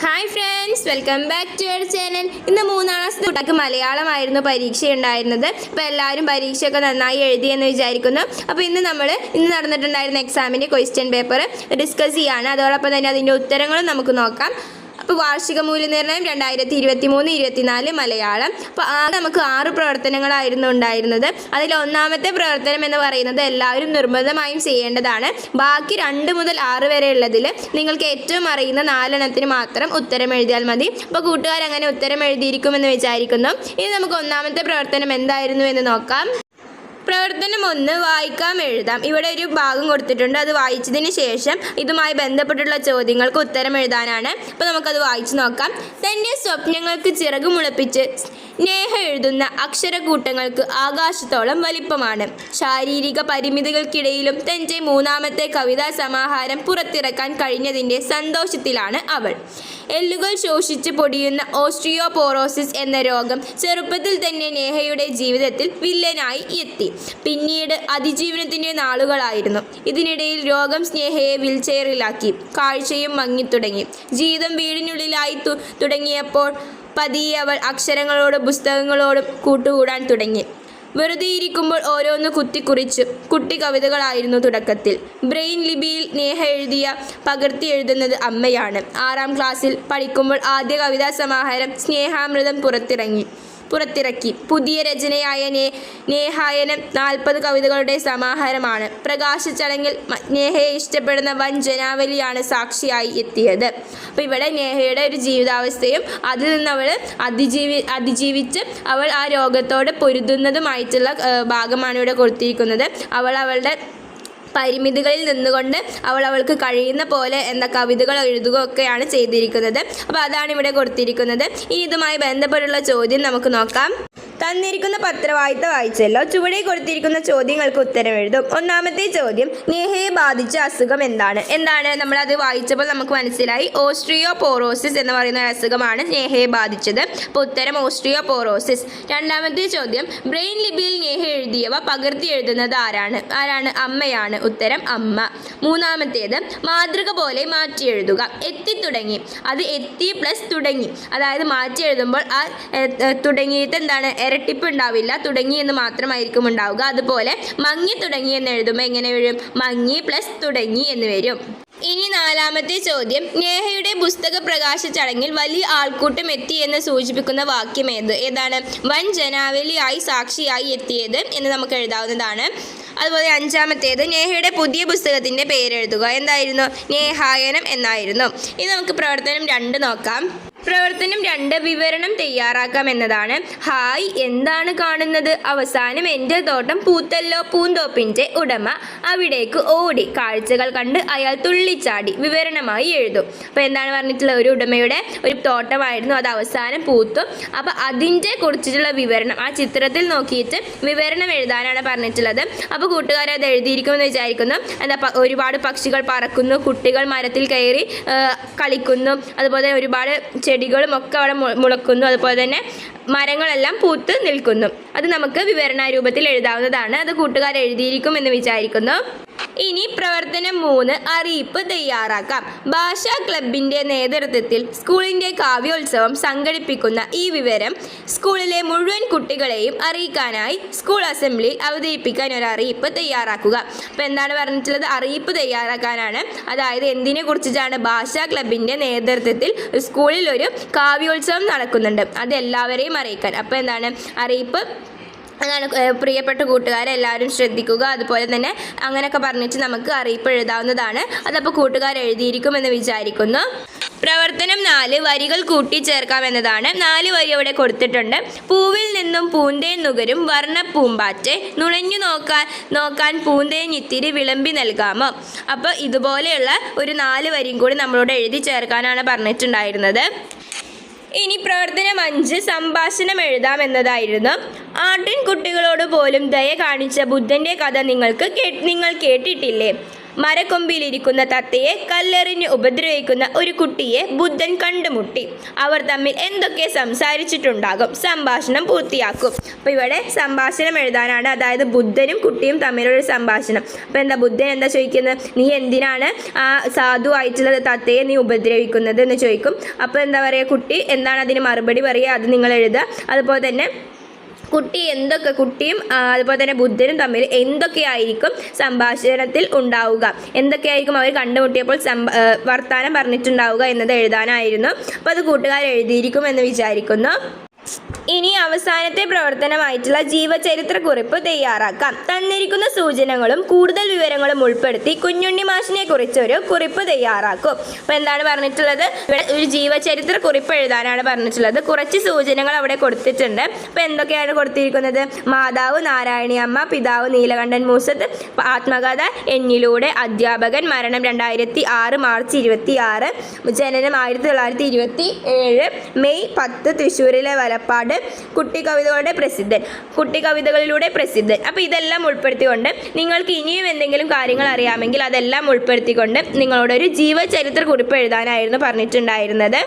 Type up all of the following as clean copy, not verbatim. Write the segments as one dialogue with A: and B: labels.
A: Hi friends, welcome back to our channel. ഇന്ന് 3-ാം class കുട്ടികൾക്ക് മലയാളമായിരുന്നു പരീക്ഷ ഉണ്ടായിരുന്നത്. അപ്പോൾ എല്ലാവരും പരീക്ഷയൊക്കെ നന്നായി എഴുതിയെന്ന് വിചാരിക്കുന്നു. അപ്പോൾ ഇന്ന് നടന്നിട്ടുണ്ടായിരുന്ന എക്സാമിൻ്റെ ക്വസ്റ്റ്യൻ പേപ്പർ ഡിസ്കസ് ചെയ്യാണ്. അതോടൊപ്പം തന്നെ അതിൻ്റെ ഉത്തരങ്ങളും നമുക്ക് നോക്കാം. അപ്പോൾ വാർഷിക മൂല്യനിർണ്ണയം 2023-24 മലയാളം. അപ്പോൾ നമുക്ക് 6 പ്രവർത്തനങ്ങളായിരുന്നു ഉണ്ടായിരുന്നത്. അതിൽ ഒന്നാമത്തെ പ്രവർത്തനം എന്ന് പറയുന്നത് എല്ലാവരും നിർബന്ധമായും ചെയ്യേണ്ടതാണ്. ബാക്കി 2 മുതൽ 6 വരെ ഉള്ളതിൽ നിങ്ങൾക്ക് ഏറ്റവും അറിയുന്ന 4 എണ്ണത്തിന് മാത്രം ഉത്തരം എഴുതിയാൽ മതി. അപ്പോൾ കൂട്ടുകാർ അങ്ങനെ ഉത്തരം എഴുതിയിരിക്കുമെന്ന് വിചാരിക്കുന്നു. ഇനി നമുക്ക് ഒന്നാമത്തെ പ്രവർത്തനം എന്തായിരുന്നു എന്ന് നോക്കാം. പ്രവർത്തനം 1, വായിക്കാം എഴുതാം. ഇവിടെ ഒരു ഭാഗം കൊടുത്തിട്ടുണ്ട്. അത് വായിച്ചതിന് ശേഷം ഇതുമായി ബന്ധപ്പെട്ടുള്ള ചോദ്യങ്ങൾക്ക് ഉത്തരം എഴുതാനാണ്. അപ്പോൾ നമുക്കത് വായിച്ചു നോക്കാം. തൻ്റെ സ്വപ്നങ്ങൾക്ക് ചിറക് മുളപ്പിച്ച് നേഹ എഴുതുന്ന അക്ഷരക്കൂട്ടങ്ങൾക്ക് ആകാശത്തോളം വലിപ്പമാണ്. ശാരീരിക പരിമിതികൾക്കിടയിലും തൻ്റെ 3ാമത്തെ കവിതാ സമാഹാരം പുറത്തിറക്കാൻ കഴിഞ്ഞതിൻ്റെ സന്തോഷത്തിലാണ് അവൾ. എല്ലുകൾ ശോഷിച്ച് പൊടിയുന്ന ഓസ്റ്റിയോപോറോസിസ് എന്ന രോഗം ചെറുപ്പത്തിൽ തന്നെ നേഹയുടെ ജീവിതത്തിൽ വില്ലനായി എത്തി. പിന്നീട് അതിജീവനത്തിൻ്റെ നാളുകളായിരുന്നു. ഇതിനിടയിൽ രോഗം സ്നേഹയെ വീൽചെയറിലാക്കി. കാഴ്ചയും മങ്ങിത്തുടങ്ങി. ജീവിതം വീടിനുള്ളിലായി തുടങ്ങിയപ്പോൾ പതിയെ അവൾ അക്ഷരങ്ങളോടും പുസ്തകങ്ങളോടും കൂട്ടുകൂടാൻ തുടങ്ങി. വെറുതെ ഇരിക്കുമ്പോൾ ഓരോന്ന് കുത്തിക്കുറിച്ച് കുട്ടി കവിതകളായിരുന്നു തുടക്കത്തിൽ. ബ്രെയിൻ ലിപിയിൽ നേഹ പകർത്തി എഴുതുന്നത് അമ്മയാണ്. 6ാം ക്ലാസ്സിൽ പഠിക്കുമ്പോൾ ആദ്യ കവിതാ സമാഹാരം സ്നേഹാമൃതം പുറത്തിറക്കി. പുതിയ രചനയായ നേഹായനം 40 കവിതകളുടെ സമാഹാരമാണ്. പ്രകാശ ചടങ്ങിൽ നേഹയെ ഇഷ്ടപ്പെടുന്ന വൻ ജനാവലിയാണ് സാക്ഷിയായി എത്തിയത്. അപ്പോൾ ഇവിടെ നേഹയുടെ ഒരു ജീവിതാവസ്ഥയും അതിൽ നിന്ന് അവൾ അതിജീവിച്ച് അവൾ ആ രോഗത്തോട് പൊരുതുന്നതുമായിട്ടുള്ള ഭാഗമാണ് ഇവിടെ കൊടുത്തിരിക്കുന്നത്. അവളുടെ പരിമിതികളിൽ നിന്നുകൊണ്ട് അവൾക്ക് കഴിയുന്ന പോലെ കവിതകൾ എഴുതുകയൊക്കെയാണ് ചെയ്തിരിക്കുന്നത്. അപ്പോൾ അതാണ് ഇവിടെ കൊടുത്തിരിക്കുന്നത്. ഇനി ഇതുമായി ബന്ധപ്പെട്ടുള്ള ചോദ്യം നമുക്ക് നോക്കാം. തന്നിരിക്കുന്ന പത്രവാർത്ത വായിച്ചല്ലോ. ചുവടെ കൊടുത്തിരിക്കുന്ന ചോദ്യങ്ങൾക്ക് ഉത്തരം എഴുതും. ഒന്നാമത്തെ ചോദ്യം, നേഹയെ ബാധിച്ച അസുഖം എന്താണ്? നമ്മളത് വായിച്ചപ്പോൾ നമുക്ക് മനസ്സിലായി. ഓസ്റ്റിയോപോറോസിസ് എന്ന് പറയുന്ന ഒരു അസുഖമാണ് നേഹയെ ബാധിച്ചത്. അപ്പോൾ ഉത്തരം ഓസ്റ്റിയോപോറോസിസ്. രണ്ടാമത്തെ ചോദ്യം, ബ്രെയിൻ ലിപിയിൽ നേഹ എഴുതിയവ പകർത്തി എഴുതുന്നത് ആരാണ്? അമ്മയാണ്. ഉത്തരം അമ്മ. മൂന്നാമത്തേത്, മാതൃക പോലെ മാറ്റി എഴുതുക. എത്തിത്തുടങ്ങി, അത് എത്തി പ്ലസ് തുടങ്ങി. അതായത് മാറ്റി എഴുതുമ്പോൾ ആ തുടങ്ങിയിട്ട് ഇരട്ടിപ്പ് ഉണ്ടാവില്ല, തുടങ്ങി എന്ന് മാത്രമായിരിക്കും ഉണ്ടാവുക. അതുപോലെ മങ്ങി തുടങ്ങി എന്ന് എഴുതുമ്പോൾ എങ്ങനെ വരും? മങ്ങി പ്ലസ് തുടങ്ങി എന്ന് വരും. ഇനി 4ാമത്തെ ചോദ്യം, നേഹയുടെ പുസ്തക പ്രകാശ ചടങ്ങിൽ വലിയ ആൾക്കൂട്ടം എത്തി എന്ന് സൂചിപ്പിക്കുന്ന വാക്യം ഏതാണ്? വൻ ജനാവലിയായി സാക്ഷിയായി എത്തിയത് എന്ന് നമുക്ക് എഴുതാവുന്നതാണ്. അതുപോലെ 5ാമത്തേത്, നേഹയുടെ പുതിയ പുസ്തകത്തിൻ്റെ പേരെഴുതുക. എന്തായിരുന്നു? നേഹായനം എന്നായിരുന്നു. ഇനി നമുക്ക് പ്രവർത്തനം 2 നോക്കാം. പ്രവർത്തനം 2, വിവരണം തയ്യാറാക്കാം എന്നതാണ്. ഹായ്, എന്താണ് കാണുന്നത്? അവസാനം എൻ്റെ തോട്ടം പൂത്തല്ലോ. പൂന്തോപ്പിൻ്റെ ഉടമ അവിടേക്ക് ഓടി. കാഴ്ചകൾ കണ്ട് അയാൾ തുള്ളിച്ചാടി. വിവരണമായി എഴുതും. അപ്പോൾ എന്താണ് പറഞ്ഞിട്ടുള്ളത്? ഒരു ഉടമയുടെ ഒരു തോട്ടമായിരുന്നു, അത് അവസാനം പൂത്തു. അപ്പോൾ അതിൻ്റെ കുറിച്ചിട്ടുള്ള വിവരണം ആ ചിത്രത്തിൽ നോക്കിയിട്ട് വിവരണം എഴുതാനാണ് പറഞ്ഞിട്ടുള്ളത്. അപ്പോൾ കൂട്ടുകാരെ അത് എഴുതിയിരിക്കുമെന്ന് വിചാരിക്കുന്നു. ഒരുപാട് പക്ഷികൾ പറക്കുന്നു, കുട്ടികൾ മരത്തിൽ കയറി കളിക്കുന്നു, അതുപോലെ ഒരുപാട് ചെടികളും ഒക്കെ അവിടെ മുളക്കുന്നു, അതുപോലെ തന്നെ മരങ്ങളെല്ലാം പൂത്ത് നിൽക്കുന്നു. അത് നമുക്ക് വിവരണ രൂപത്തിൽ എഴുതാവുന്നതാണ്. അത് കൂട്ടുകാർ എഴുതിയിരിക്കും എന്ന് വിചാരിക്കുന്നു. ഇനി പ്രവർത്തനം 3, അറിയിപ്പ് തയ്യാറാക്കാം. ഭാഷാ ക്ലബിൻ്റെ നേതൃത്വത്തിൽ സ്കൂളിൻ്റെ കാവ്യോത്സവം സംഘടിപ്പിക്കുന്ന ഈ വിവരം സ്കൂളിലെ മുഴുവൻ കുട്ടികളെയും അറിയിക്കാനായി സ്കൂൾ അസംബ്ലിയിൽ അവതരിപ്പിക്കാൻ ഒരു അറിയിപ്പ് തയ്യാറാക്കുക. അപ്പോൾ എന്താണ് പറഞ്ഞിട്ടുള്ളത്? അറിയിപ്പ് തയ്യാറാക്കാനാണ്. അതായത് എന്തിനെ കുറിച്ചിട്ടാണ്? ഭാഷാ ക്ലബിൻ്റെ നേതൃത്വത്തിൽ സ്കൂളിൽ ഒരു കാവ്യോത്സവം നടക്കുന്നുണ്ട്, അത് എല്ലാവരെയും അറിയിക്കാൻ. അപ്പോൾ എന്താണ് അറിയിപ്പ്? അതാണ് പ്രിയപ്പെട്ട കൂട്ടുകാരെ എല്ലാവരും ശ്രദ്ധിക്കുക. അതുപോലെ തന്നെ അങ്ങനെയൊക്കെ പറഞ്ഞിട്ട് നമുക്ക് അറിയിപ്പ് എഴുതാവുന്നതാണ്. അതപ്പോൾ കൂട്ടുകാർ എഴുതിയിരിക്കുമെന്ന് വിചാരിക്കുന്നു. പ്രവർത്തനം 4, വരികൾ കൂട്ടിച്ചേർക്കാമെന്നതാണ്. 4 വരി അവിടെ കൊടുത്തിട്ടുണ്ട്. പൂവിൽ നിന്നും പൂന്തേൻ നുകരും വർണ്ണപ്പൂമ്പാറ്റെ, നുണഞ്ഞു നോക്കാൻ പൂന്തേനിത്തിരി വിളമ്പി നൽകാമോ? അപ്പോൾ ഇതുപോലെയുള്ള ഒരു 4 വരിയും കൂടി നമ്മളോട് എഴുതി ചേർക്കാനാണ് പറഞ്ഞിട്ടുണ്ടായിരുന്നത്. ഇനി പ്രവർത്തനം 5, സംഭാഷണം എഴുതാം എന്നതായിരുന്നു. ആട്ടിൻ കുട്ടികളോട് പോലും ദയ കാണിച്ച ബുദ്ധൻ്റെ കഥ നിങ്ങൾ കേട്ടിട്ടില്ലേ? മരക്കൊമ്പിലിരിക്കുന്ന തത്തയെ കല്ലെറിഞ്ഞ് ഉപദ്രവിക്കുന്ന ഒരു കുട്ടിയെ ബുദ്ധൻ കണ്ടുമുട്ടി. അവർ തമ്മിൽ എന്തൊക്കെ സംസാരിച്ചിട്ടുണ്ടാകും? സംഭാഷണം പൂർത്തിയാക്കും. അപ്പോൾ ഇവിടെ സംഭാഷണം എഴുതാനാണ്, അതായത് ബുദ്ധനും കുട്ടിയും തമ്മിലുള്ള സംഭാഷണം. അപ്പോൾ എന്താ ബുദ്ധൻ എന്താ ചോദിക്കുന്നത്? നീ എന്തിനാണ് ആ സാധുവായിട്ടുള്ള തത്തയെ നീ ഉപദ്രവിക്കുന്നത് എന്ന് ചോദിക്കും. അപ്പോൾ എന്താ പറയുക, കുട്ടി എന്താണ് അതിന് മറുപടി പറയുക, അത് നിങ്ങൾ എഴുതുക. അതുപോലെ തന്നെ കുട്ടിയും അതുപോലെ തന്നെ ബുദ്ധനും തമ്മിൽ എന്തൊക്കെയായിരിക്കും സംഭാഷണത്തിൽ ഉണ്ടാവുക, എന്തൊക്കെയായിരിക്കും അവർ കണ്ടുമുട്ടിയപ്പോൾ വർത്താനം പറഞ്ഞിട്ടുണ്ടാവുക എന്നത് എഴുതാനായിരുന്നു. അപ്പോൾ അത് കൂട്ടുകാർ എഴുതിയിരിക്കും എന്ന് വിചാരിക്കുന്നു. ഇനി അവസാനത്തെ പ്രവർത്തനമായിട്ടുള്ള ജീവചരിത്ര കുറിപ്പ് തയ്യാറാക്കാം. തന്നിരിക്കുന്ന സൂചനകളും കൂടുതൽ വിവരങ്ങളും ഉൾപ്പെടുത്തി കുഞ്ഞുണ്ണി മാഷിനെ കുറിച്ചൊരു കുറിപ്പ് തയ്യാറാക്കും. അപ്പോൾ എന്താണ് പറഞ്ഞിട്ടുള്ളത്? ഇവിടെ ഒരു ജീവചരിത്ര കുറിപ്പ് എഴുതാനാണ് പറഞ്ഞിട്ടുള്ളത്. കുറച്ച് സൂചനകൾ അവിടെ കൊടുത്തിട്ടുണ്ട്. അപ്പോൾ എന്തൊക്കെയാണ് കൊടുത്തിരിക്കുന്നത്? മാതാവ് നാരായണിയമ്മ, പിതാവ് നീലകണ്ഠൻ മൂസത്ത്, ആത്മകഥ എന്നിലൂടെ, അധ്യാപകൻ, മരണം 2006 മാർച്ച് 26, ജനനം 1927 മെയ് 10 തൃശ്ശൂരിലെ വലപ്പാട്, കുട്ടിക്കവിതകളിലൂടെ പ്രസിദ്ധൻ. അപ്പോൾ ഇതെല്ലാം ഉൾപ്പെടുത്തിക്കൊണ്ട് നിങ്ങൾക്ക് ഇനിയും എന്തെങ്കിലും കാര്യങ്ങൾ അറിയാമെങ്കിൽ അതെല്ലാം ഉൾപ്പെടുത്തിക്കൊണ്ട് നിങ്ങളോടൊരു ജീവചരിത്ര കുറിപ്പ് എഴുതാനായിരുന്നു പറഞ്ഞിട്ടുണ്ടായിരുന്നത്.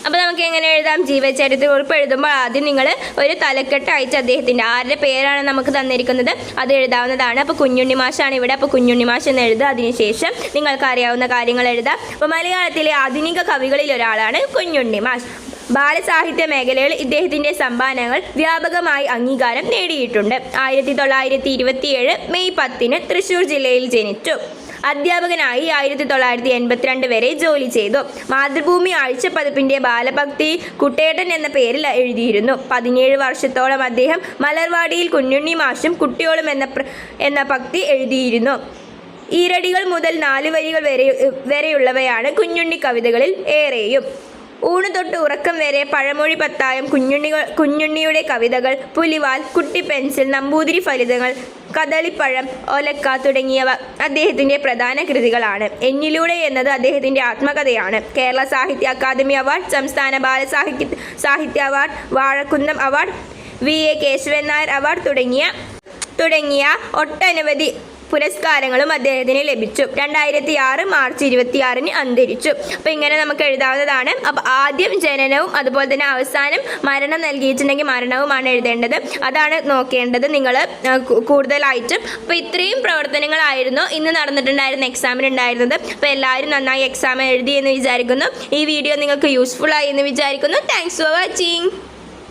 A: അപ്പോൾ നമുക്ക് എങ്ങനെ എഴുതാം? ജീവചരിത്ര കുറിപ്പ് എഴുതുമ്പോൾ ആദ്യം നിങ്ങൾ ഒരു തലക്കെട്ടായിട്ട് അദ്ദേഹത്തിൻ്റെ ആരുടെ പേരാണ് നമുക്ക് തന്നിരിക്കുന്നത് അത് എഴുതാവുന്നതാണ്. അപ്പോൾ കുഞ്ഞുണ്ണി മാഷാണ് ഇവിടെ, അപ്പോൾ കുഞ്ഞുണ്ണി മാഷ് എന്ന് എഴുതുക. അതിനുശേഷം നിങ്ങൾക്ക് അറിയാവുന്ന കാര്യങ്ങൾ എഴുതാം. അപ്പോൾ മലയാളത്തിലെ ആധുനിക കവികളിൽ ഒരാളാണ് കുഞ്ഞുണ്ണി മാഷ്. ബാലസാഹിത്യ മേഖലയിൽ ഇദ്ദേഹത്തിൻ്റെ സംഭാവനകൾ വ്യാപകമായി അംഗീകാരം നേടിയിട്ടുണ്ട്. 1927 മെയ് 10 തൃശ്ശൂർ ജില്ലയിൽ ജനിച്ചു. അധ്യാപകനായി 1982 വരെ ജോലി ചെയ്തു. മാതൃഭൂമി ആഴ്ചപ്പതിപ്പിൻ്റെ ബാലഭക്തി കുട്ടേട്ടൻ എന്ന പേരിൽ എഴുതിയിരുന്നു. 17 വർഷത്തോളം അദ്ദേഹം മലർവാടിയിൽ കുഞ്ഞുണ്ണി മാഷും കുട്ടിയോളും എന്ന ഭക്തി എഴുതിയിരുന്നു. ഈരടികൾ മുതൽ 4 വരികൾ വരെയുള്ളവയാണ് കുഞ്ഞുണ്ണി കവിതകളിൽ ഏറെയും. ഊണ് തൊട്ട് ഉറക്കം വരെ, പഴമൊഴി പത്തായം, കുഞ്ഞുണ്ണിയുടെ കവിതകൾ, പുലിവാൽ, കുട്ടി പെൻസിൽ, നമ്പൂതിരി ഫലിതങ്ങൾ, കദളിപ്പഴം, ഒലക്ക തുടങ്ങിയവ അദ്ദേഹത്തിൻ്റെ പ്രധാന കൃതികളാണ്. എന്നിലൂടെ എന്നത് അദ്ദേഹത്തിൻ്റെ ആത്മകഥയാണ്. കേരള സാഹിത്യ അക്കാദമി അവാർഡ്, സംസ്ഥാന സാഹിത്യ award, Vazhakkunnam award, VA Kesavan Nair award തുടങ്ങിയ ഒട്ടനവധി പുരസ്കാരങ്ങളും അദ്ദേഹത്തിന് ലഭിച്ചു. 2006 മാർച്ച് 26 അന്തരിച്ചു. അപ്പോൾ ഇങ്ങനെ നമുക്ക് എഴുതാവുന്നതാണ്. അപ്പോൾ ആദ്യം ജനനവും അതുപോലെ തന്നെ അവസാനം മരണം നൽകിയിട്ടുണ്ടെങ്കിൽ മരണവുമാണ് എഴുതേണ്ടത്. അതാണ് നോക്കേണ്ടത് നിങ്ങൾ കൂടുതലായിട്ടും. അപ്പോൾ ഇത്രയും പ്രവർത്തനങ്ങളായിരുന്നു ഇന്ന് നടന്നിട്ടുണ്ടായിരുന്ന എക്സാമിന് ഉണ്ടായിരുന്നത്. അപ്പോൾ എല്ലാവരും നന്നായി എക്സാം എഴുതി എന്ന് വിചാരിക്കുന്നു. ഈ വീഡിയോ നിങ്ങൾക്ക് യൂസ്ഫുൾ ആയി എന്ന് വിചാരിക്കുന്നു. Thanks for watching.